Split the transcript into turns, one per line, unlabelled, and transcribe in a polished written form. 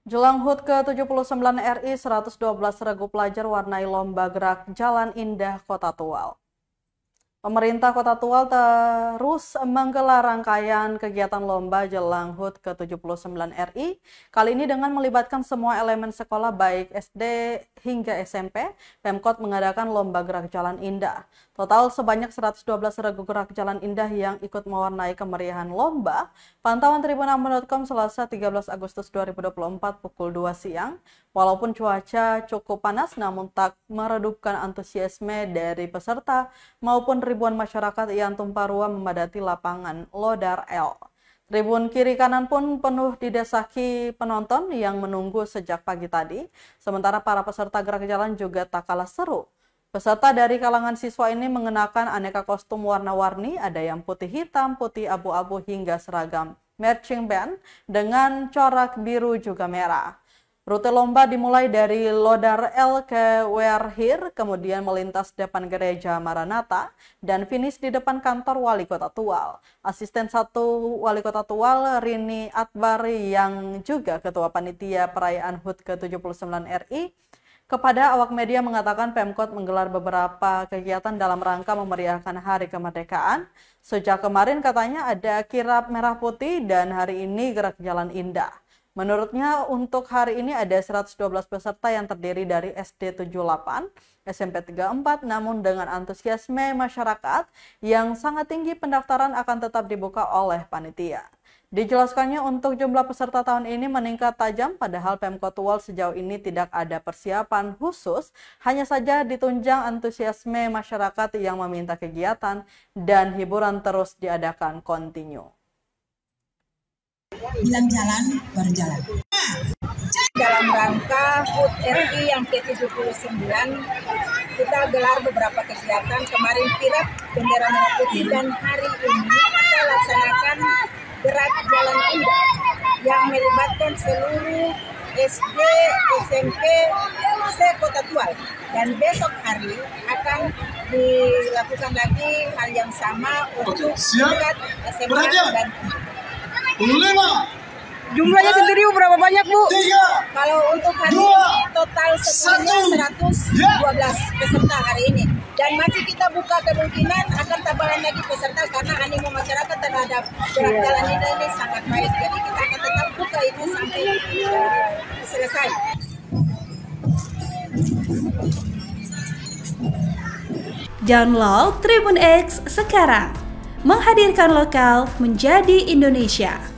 Jelang HUT ke-79 RI, 112 regu pelajar warnai lomba gerak Jalan Indah Kota Tual. Pemerintah Kota Tual terus menggelar rangkaian kegiatan lomba jelang HUT ke-79 RI. Kali ini dengan melibatkan semua elemen sekolah baik SD hingga SMP, Pemkot mengadakan lomba gerak Jalan Indah. Total sebanyak 112 regu gerak Jalan Indah yang ikut mewarnai kemeriahan lomba. Pantauan Tribun6.com Selasa 13 Agustus 2024 pukul 2 siang. Walaupun cuaca cukup panas namun tak meredupkan antusiasme dari peserta maupun ribuan masyarakat yang tumpah ruah memadati lapangan Lodar L. Tribun kiri kanan pun penuh didesaki penonton yang menunggu sejak pagi tadi. Sementara para peserta gerak jalan juga tak kalah seru. Peserta dari kalangan siswa ini mengenakan aneka kostum warna-warni, ada yang putih hitam, putih abu-abu hingga seragam marching band dengan corak biru juga merah. Rute lomba dimulai dari Lodar L ke Werhir, kemudian melintas depan gereja Maranatha, dan finish di depan kantor Wali Kota Tual. Asisten 1 Wali Kota Tual, Rini Atbar, yang juga Ketua Panitia Perayaan HUT ke-79 RI, kepada awak media mengatakan Pemkot menggelar beberapa kegiatan dalam rangka memeriahkan Hari Kemerdekaan. Sejak kemarin katanya ada kirap merah putih dan hari ini gerak Jalan Indah. Menurutnya untuk hari ini ada 112 peserta yang terdiri dari SD 78, SMP 34, namun dengan antusiasme masyarakat yang sangat tinggi pendaftaran akan tetap dibuka oleh panitia. Dijelaskannya untuk jumlah peserta tahun ini meningkat tajam padahal Pemkot Tual sejauh ini tidak ada persiapan khusus, hanya saja ditunjang antusiasme masyarakat yang meminta kegiatan dan hiburan terus diadakan kontinu.
Bilang jalan, baru jalan.
Dalam rangka HUT RI yang ke-79, kita gelar beberapa kegiatan. Kemarin kirap bendera merah putih dan hari ini kita laksanakan gerak Jalan Indah yang melibatkan seluruh SD, SMP, se-Kota Tual. Dan besok hari akan dilakukan lagi hal yang sama untuk tingkat SMA dan
Jumlahnya sendiri berapa banyak, Bu?
Kalau untuk hari ini total semuanya 112 peserta hari ini. Dan masih kita buka kemungkinan akan tambahan lagi peserta karena animo masyarakat terhadap gerak Jalan ini sangat baik. Jadi kita akan tetap buka itu sampai selesai.
Download Tribun X sekarang. Menghadirkan lokal menjadi Indonesia.